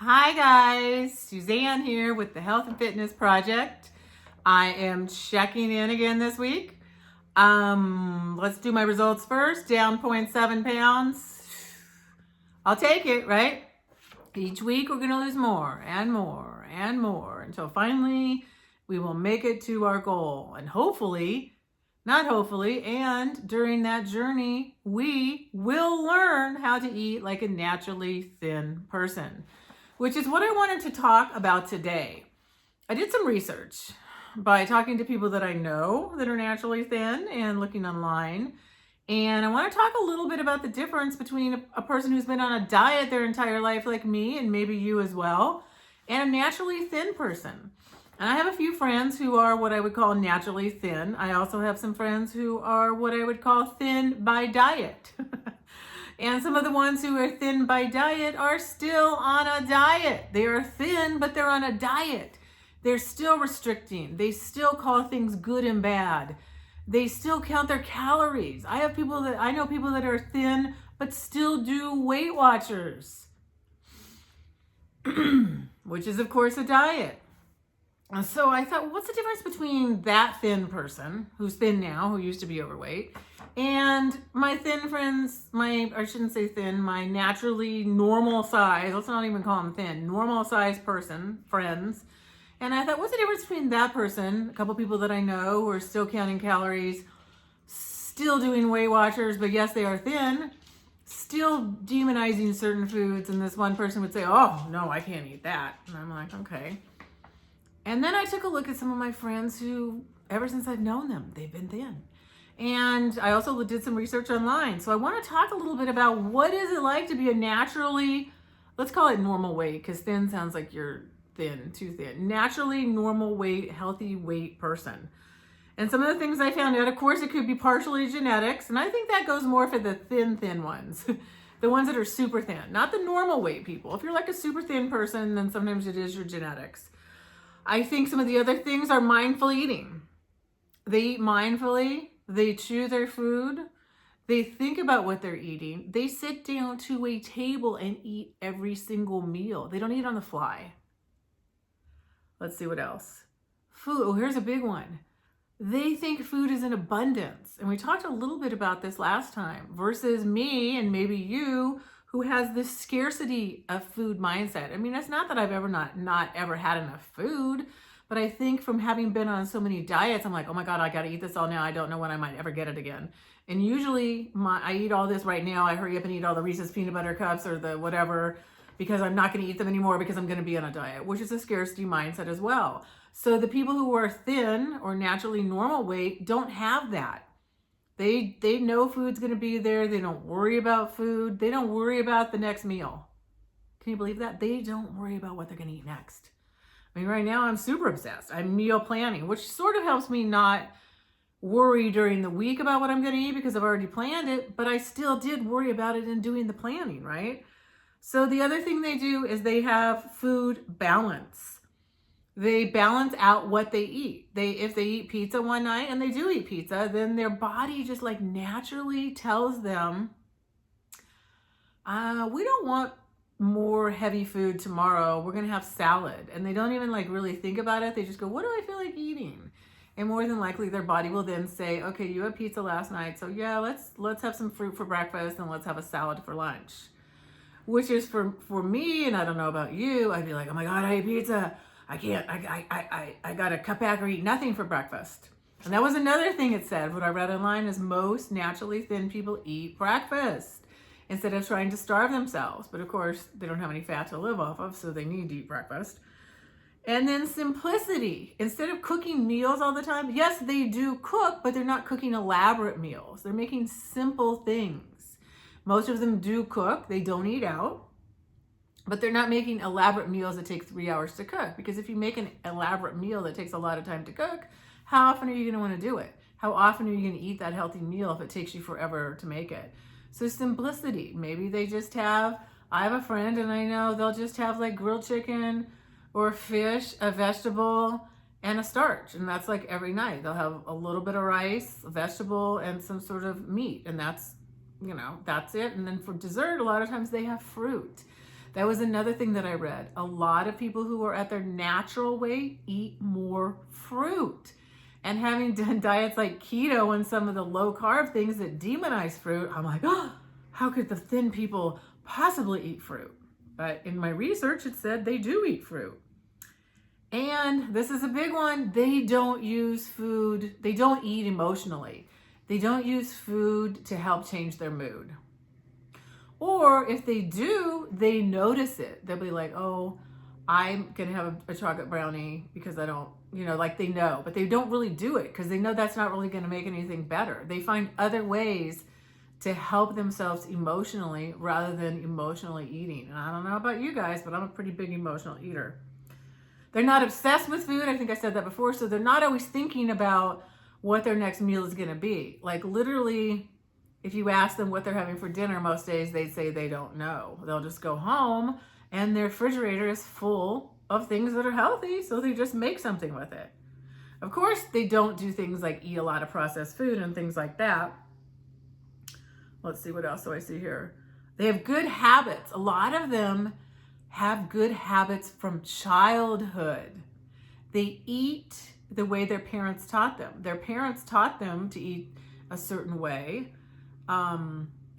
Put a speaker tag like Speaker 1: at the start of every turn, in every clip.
Speaker 1: Hi guys, Suzanne here with the Health and Fitness Project. I am checking in again this week. Let's do my results first. Down 0.7 pounds. I'll take it, right? Each week we're gonna lose more and more and more until finally we will make it to our goal. And hopefully, not hopefully, and during that journey, we will learn how to eat like a naturally thin person, which is what I wanted to talk about today. I did some research by talking to people that I know that are naturally thin and looking online. And I want to talk a little bit about the difference between a person who's been on a diet their entire life, like me, and maybe you as well, and a naturally thin person. And I have a few friends who are what I would call naturally thin. I also have some friends who are what I would call thin by diet. And some of the ones who are thin by diet are still on a diet. They are thin, but they're on a diet. They're still restricting. They still call things good and bad. They still count their calories. I know people that are thin, but still do Weight Watchers, which is of course a diet. And so I thought, what's the difference between that thin person who's thin now, who used to be overweight, and my thin friends, I shouldn't say thin, my naturally normal size, let's not even call them thin, normal size friends. And I thought, what's the difference between that person, a couple people that I know who are still counting calories, still doing Weight Watchers, but yes, they are thin, still demonizing certain foods, and this one person would say, oh, no, I can't eat that. And I'm like, okay. And then I took a look at some of my friends who, ever since I've known them, they've been thin. And I also did some research online. So I want to talk a little bit about what is it like to be a naturally, let's call it normal weight, because thin sounds like you're thin, too thin. Naturally normal weight, healthy weight person. And some of the things I found out, of course, it could be partially genetics. And I think that goes more for the thin ones. The ones that are super thin, not the normal weight people. If you're like a super thin person, then sometimes it is your genetics. I think some of the other things are mindful eating. They eat mindfully. They chew their food. They think about what they're eating. They sit down to a table and eat every single meal. They don't eat on the fly. Let's see what else. Food. Oh, here's a big one. They think food is in abundance. And we talked a little bit about this last time versus me and maybe you, who has this scarcity of food mindset. I mean, it's not that I've ever not ever had enough food, but I think from having been on so many diets, I'm like, oh my God, I got to eat this all now. I don't know when I might ever get it again. And usually I eat all this right now. I hurry up and eat all the Reese's peanut butter cups or the whatever, because I'm not going to eat them anymore because I'm going to be on a diet, which is a scarcity mindset as well. So the people who are thin or naturally normal weight don't have that. They know food's going to be there. They don't worry about food. They don't worry about the next meal. Can you believe that? They don't worry about what they're going to eat next. I mean, right now I'm super obsessed. I'm meal planning, which sort of helps me not worry during the week about what I'm going to eat because I've already planned it, but I still did worry about it in doing the planning, right? So the other thing they do is they have food balance. They balance out what they eat. If they eat pizza one night, and they do eat pizza, then their body just like naturally tells them, we don't want more heavy food tomorrow. We're going to have salad. And they don't even like really think about it. They just go, what do I feel like eating? And more than likely their body will then say, okay, you had pizza last night. So yeah, let's have some fruit for breakfast and let's have a salad for lunch. Which is for me, and I don't know about you, I'd be like, oh my God, I ate pizza. I can't, I got to cut back or eat nothing for breakfast. And that was another thing it said. What I read online is most naturally thin people eat breakfast instead of trying to starve themselves. But of course, they don't have any fat to live off of, so they need to eat breakfast. And then simplicity. Instead of cooking meals all the time, yes, they do cook, but they're not cooking elaborate meals. They're making simple things. Most of them do cook. They don't eat out. But they're not making elaborate meals that take 3 hours to cook. Because if you make an elaborate meal that takes a lot of time to cook, how often are you going to want to do it? How often are you going to eat that healthy meal if it takes you forever to make it? So simplicity. Maybe they just have, I have a friend and I know they'll just have like grilled chicken or fish, a vegetable, and a starch. And that's like every night. They'll have a little bit of rice, a vegetable, and some sort of meat. And that's it. And then for dessert, a lot of times they have fruit. That was another thing that I read. A lot of people who are at their natural weight eat more fruit. And having done diets like keto and some of the low carb things that demonize fruit, I'm like, oh, how could the thin people possibly eat fruit? But in my research, it said they do eat fruit. And this is a big one. They don't use food. They don't eat emotionally. They don't use food to help change their mood. Or if they do, they notice it. They'll be like, oh, I'm going to have a chocolate brownie because I don't, like they know, but they don't really do it because they know that's not really going to make anything better. They find other ways to help themselves emotionally rather than emotionally eating. And I don't know about you guys, but I'm a pretty big emotional eater. They're not obsessed with food. I think I said that before. So they're not always thinking about what their next meal is going to be. Like literally, if you ask them what they're having for dinner most days, they'd say they don't know. They'll just go home and their refrigerator is full of things that are healthy, so they just make something with it. Of course, they don't do things like eat a lot of processed food and things like that. Let's see, what else do I see here? They have good habits. A lot of them have good habits from childhood. They eat the way their parents taught them. Their parents taught them to eat a certain way.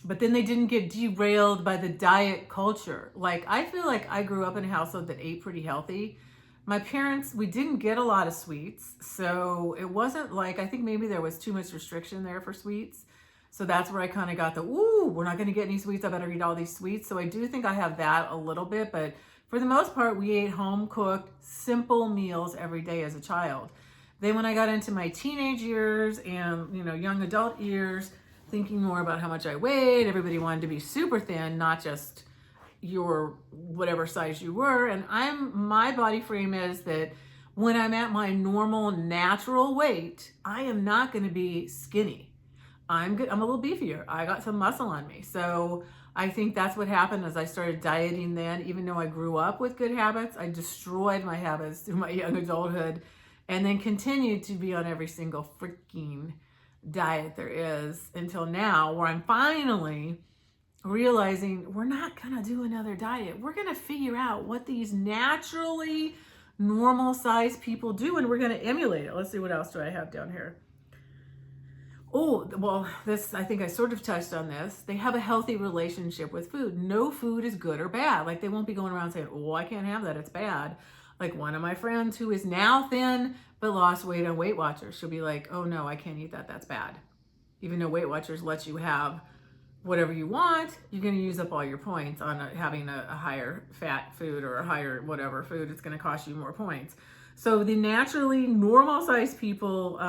Speaker 1: But then they didn't get derailed by the diet culture. Like, I feel like I grew up in a household that ate pretty healthy. My parents, we didn't get a lot of sweets. So it wasn't like, I think maybe there was too much restriction there for sweets. So that's where I kind of got the, ooh, we're not going to get any sweets. I better eat all these sweets. So I do think I have that a little bit. But for the most part, we ate home cooked, simple meals every day as a child. Then when I got into my teenage years and, young adult years, thinking more about how much I weighed. Everybody wanted to be super thin, not just your whatever size you were. And my body frame is that when I'm at my normal natural weight, I am not going to be skinny. I'm good. I'm a little beefier. I got some muscle on me. So I think that's what happened as I started dieting then. Even though I grew up with good habits, I destroyed my habits through my young adulthood and then continued to be on every single freaking diet there is until now, where I'm finally realizing we're not gonna do another diet. We're gonna figure out what these naturally normal sized people do and we're gonna emulate it. Let's see, what else do I have down here? Oh, well, this, I think I sort of touched on this. They have a healthy relationship with food. No food is good or bad. Like, they won't be going around saying, oh, I can't have that, it's bad. Like one of my friends who is now thin but lost weight on Weight Watchers, she'll be like, oh no, I can't eat that, that's bad. Even though Weight Watchers lets you have whatever you want, you're going to use up all your points on having a higher fat food or a higher whatever food. It's going to cost you more points. So the naturally normal sized people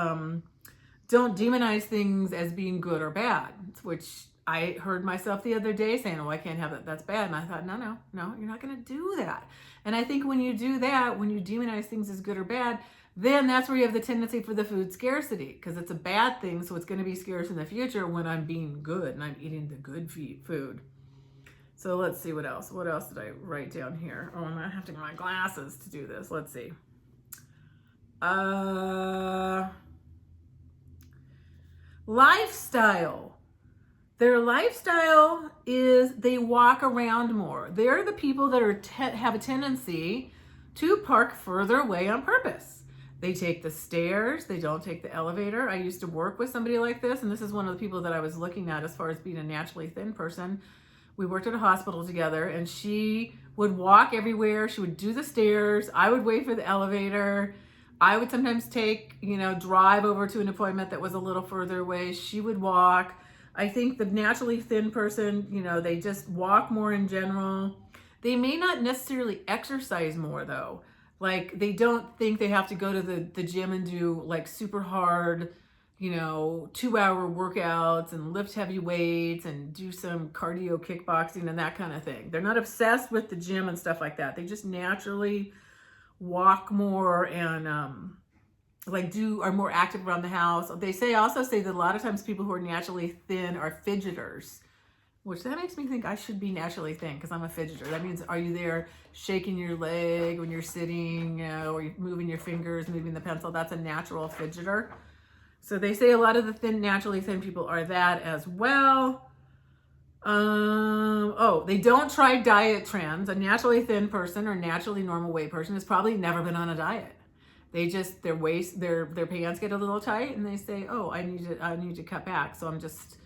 Speaker 1: don't demonize things as being good or bad, which I heard myself the other day saying, oh, I can't have that, that's bad. And I thought, no, you're not going to do that. And I think when you do that, when you demonize things as good or bad, then that's where you have the tendency for the food scarcity, because it's a bad thing. So it's going to be scarce in the future when I'm being good and I'm eating the good food. So let's see what else. What else did I write down here? Oh, I'm going to have to get my glasses to do this. Let's see. Lifestyle. Their lifestyle is they walk around more. They're the people that have a tendency to park further away on purpose. They take the stairs. They don't take the elevator. I used to work with somebody like this, and this is one of the people that I was looking at as far as being a naturally thin person. We worked at a hospital together, and she would walk everywhere. She would do the stairs. I would wait for the elevator. I would sometimes drive over to an appointment that was a little further away. She would walk. I think the naturally thin person, they just walk more in general. They may not necessarily exercise more though. Like, they don't think they have to go to the gym and do like super hard, 2-hour workouts and lift heavy weights and do some cardio kickboxing and that kind of thing. They're not obsessed with the gym and stuff like that. They just naturally walk more and are more active around the house. They also say that a lot of times people who are naturally thin are fidgeters, which that makes me think I should be naturally thin because I'm a fidgeter. That means, are you there shaking your leg when you're sitting, or you're moving your fingers, moving the pencil? That's a natural fidgeter. So they say a lot of the naturally thin people are that as well. Oh, they don't try diet trends. A naturally thin person or naturally normal weight person has probably never been on a diet. They just their pants get a little tight and they say, "Oh, I need to cut back. So I'm just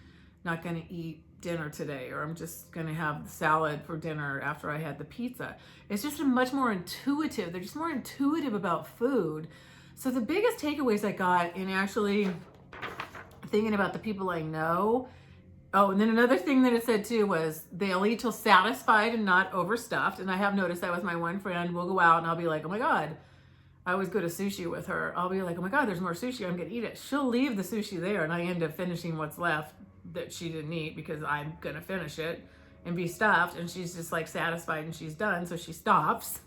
Speaker 1: not going to eat dinner today, or I'm just going to have salad for dinner after I had the pizza." It's just a much more intuitive. They're just more intuitive about food. So the biggest takeaways I got in actually thinking about the people I know. Oh, and then another thing that it said too was they'll eat till satisfied and not overstuffed. And I have noticed that with my one friend. We'll go out and I'll be like, "Oh my God." I always go to sushi with her. I'll be like, "Oh my God, there's more sushi. I'm going to eat it." She'll leave the sushi there and I end up finishing what's left that she didn't eat because I'm going to finish it and be stuffed. And she's just like satisfied and she's done. So she stops.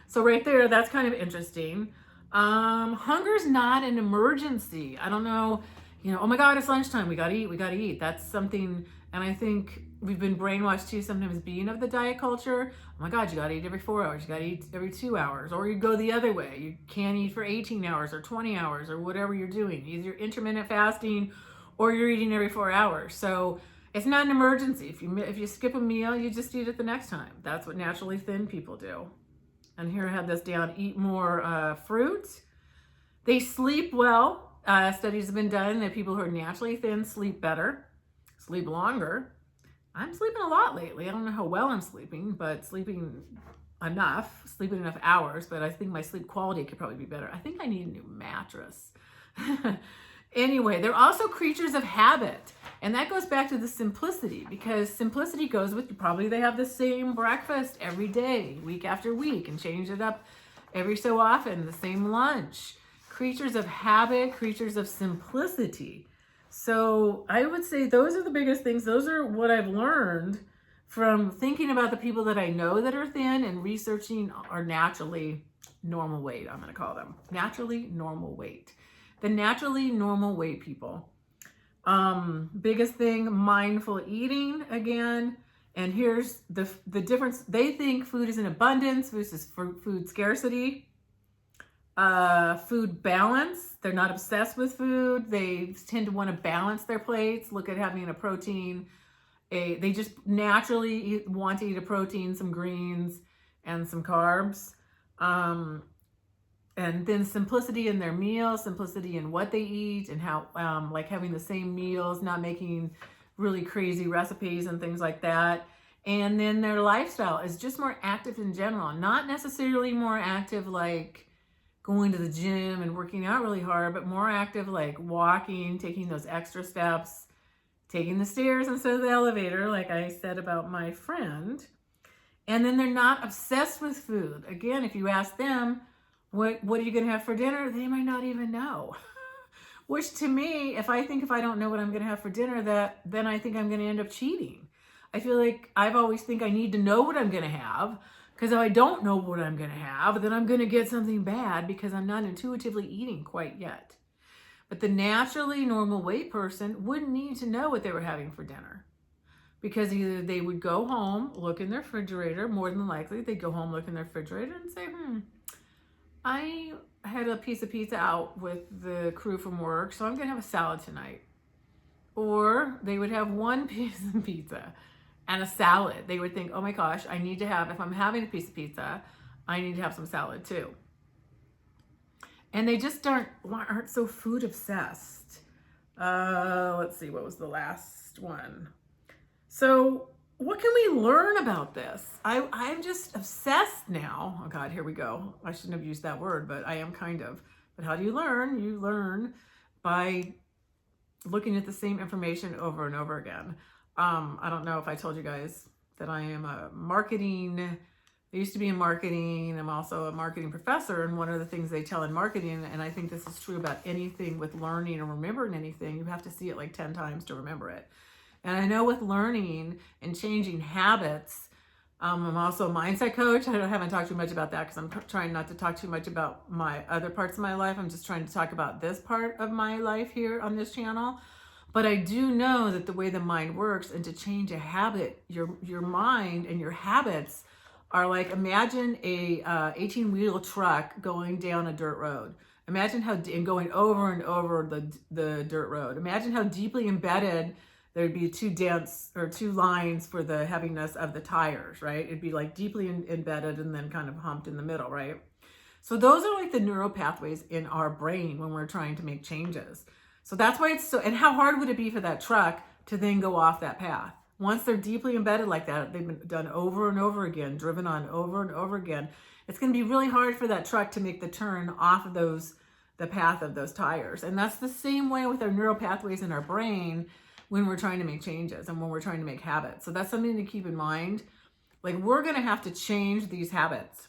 Speaker 1: So right there, that's kind of interesting. Hunger's not an emergency. I don't know, "Oh my God, it's lunchtime. We got to eat. We got to eat." That's something, and I think we've been brainwashed too sometimes being of the diet culture. "Oh my God, you got to eat every 4 hours. You got to eat every 2 hours." Or you go the other way. You can't eat for 18 hours or 20 hours or whatever you're doing. Either you're intermittent fasting or you're eating every 4 hours. So it's not an emergency. If you skip a meal, you just eat it the next time. That's what naturally thin people do. And here I have this down: eat more fruit. They sleep well. Studies have been done that people who are naturally thin sleep better, sleep longer. I'm sleeping a lot lately. I don't know how well I'm sleeping, but sleeping enough hours, but I think my sleep quality could probably be better. I think I need a new mattress. Anyway, they're also creatures of habit. And that goes back to the simplicity, because simplicity goes with probably they have the same breakfast every day, week after week, and change it up every so often, the same lunch. Creatures of habit, creatures of simplicity. So I would say those are the biggest things. Those are what I've learned from thinking about the people that I know that are thin and researching are naturally normal weight. I'm going to call them naturally normal weight. The naturally normal weight people. Biggest thing, mindful eating again. And here's the difference. They think food is in abundance versus food scarcity. Food balance. They're not obsessed with food. They tend to want to balance their plates. Look at having a protein. They just naturally want to eat a protein, some greens, and some carbs. And then simplicity in their meals, simplicity in what they eat, and how, like having the same meals, not making really crazy recipes and things like that. And then their lifestyle is just more active in general, not necessarily more active like going to the gym and working out really hard, but more active like walking, taking those extra steps, taking the stairs instead of the elevator, like I said about my friend. And then they're not obsessed with food. Again, if you ask them, what are you going to have for dinner? They might not even know. Which to me, if I don't know what I'm going to have for dinner, then I think I'm going to end up cheating. I feel like I've always think I need to know what I'm going to have, because if I don't know what I'm going to have, then I'm going to get something bad because I'm not intuitively eating quite yet. But the naturally normal weight person wouldn't need to know what they were having for dinner, because either they would go home, look in their refrigerator, more than likely they'd go home, look in their refrigerator and say, I had a piece of pizza out with the crew from work, so I'm going to have a salad tonight. Or they would have one piece of pizza and a salad. They would think, oh my gosh, I need to have, if I'm having a piece of pizza, I need to have some salad too. And they just aren't so food obsessed. Let's see, what was the last one? So what can we learn about this? I'm just obsessed now. Oh God, here we go. I shouldn't have used that word, but I am kind of. But how do you learn? You learn by looking at the same information over and over again. I don't know if I told you guys that I am a marketing, I used to be in marketing. I'm also a marketing professor. And one of the things they tell in marketing, and I think this is true about anything with learning or remembering anything, you have to see it like 10 times to remember it. And I know with learning and changing habits, I'm also a mindset coach. I haven't talked too much about that because I'm trying not to talk too much about my other parts of my life. I'm just trying to talk about this part of my life here on this channel. But I do know that the way the mind works, and to change a habit, your mind and your habits are like, imagine a 18-wheel truck going down a dirt road. Imagine and going over and over the dirt road. Imagine how deeply embedded there'd be two dense or two lines for the heaviness of the tires, right? It'd be like deeply embedded and then kind of humped in the middle, right? So those are like the neural pathways in our brain when we're trying to make changes. So that's why it's so, and how hard would it be for that truck to then go off that path? Once they're deeply embedded like that, they've been done over and over again, driven on over and over again. It's going to be really hard for that truck to make the turn off of the path of those tires. And that's the same way with our neural pathways in our brain when we're trying to make changes and when we're trying to make habits. So that's something to keep in mind. Like, we're going to have to change these habits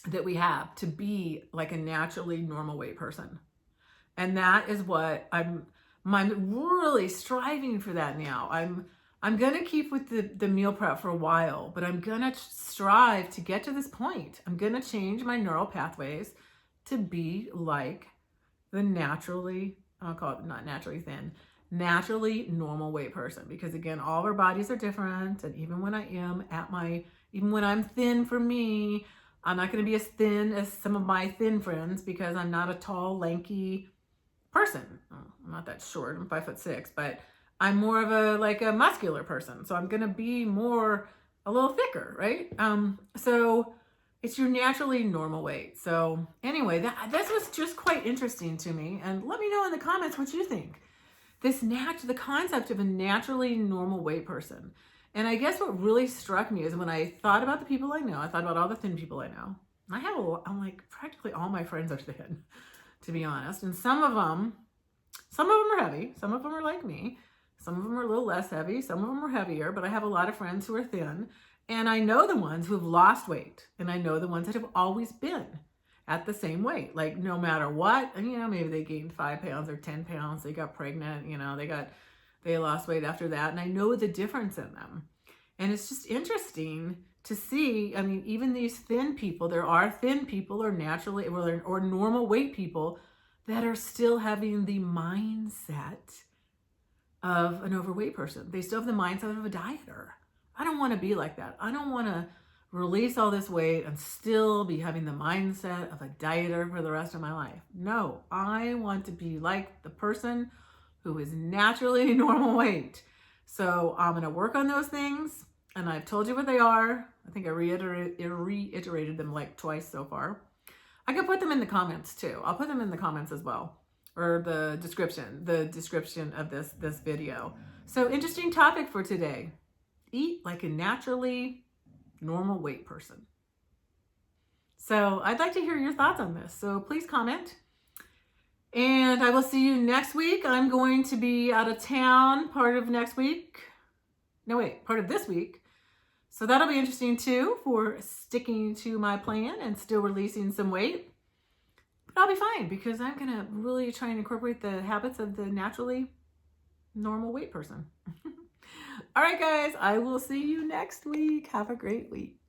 Speaker 1: that we have to be like a naturally normal weight person. And that is what I'm really striving for that now. I'm going to keep with the meal prep for a while, but I'm going to strive to get to this point. I'm going to change my neural pathways to be like the naturally, I'll call it not naturally thin, naturally normal weight person. Because again, all of our bodies are different. And even when I am even when I'm thin for me, I'm not going to be as thin as some of my thin friends because I'm not a tall, lanky person. I'm not that short. I'm 5'6", but I'm more of a muscular person. So I'm going to be a little thicker, right? So it's your naturally normal weight. So anyway, this was just quite interesting to me. And let me know in the comments what you think. The concept of a naturally normal weight person. And I guess what really struck me is when I thought about the people I know, I thought about all the thin people I know. I'm like, practically all my friends are thin, to be honest. And some of them are heavy. Some of them are like me. Some of them are a little less heavy. Some of them are heavier, but I have a lot of friends who are thin. And I know the ones who have lost weight. And I know the ones that have always been at the same weight. Like, no matter what, and, maybe they gained 5 pounds or 10 pounds. They got pregnant, they lost weight after that. And I know the difference in them. And it's just interesting to see, even these thin people, there are thin people or naturally or normal weight people that are still having the mindset of an overweight person. They still have the mindset of a dieter. I don't want to be like that. I don't want to release all this weight and still be having the mindset of a dieter for the rest of my life. No, I want to be like the person who is naturally normal weight. So I'm going to work on those things. And I've told you what they are. I think I reiterated them like twice so far. I can put them in the comments too. I'll put them in the comments as well. Or the description of this video. So interesting topic for today. Eat like a naturally normal weight person. So I'd like to hear your thoughts on this. So please comment. And I will see you next week. I'm going to be out of town part of this week. So that'll be interesting too for sticking to my plan and still releasing some weight. But I'll be fine because I'm going to really try and incorporate the habits of the naturally normal weight person. All right, guys, I will see you next week. Have a great week.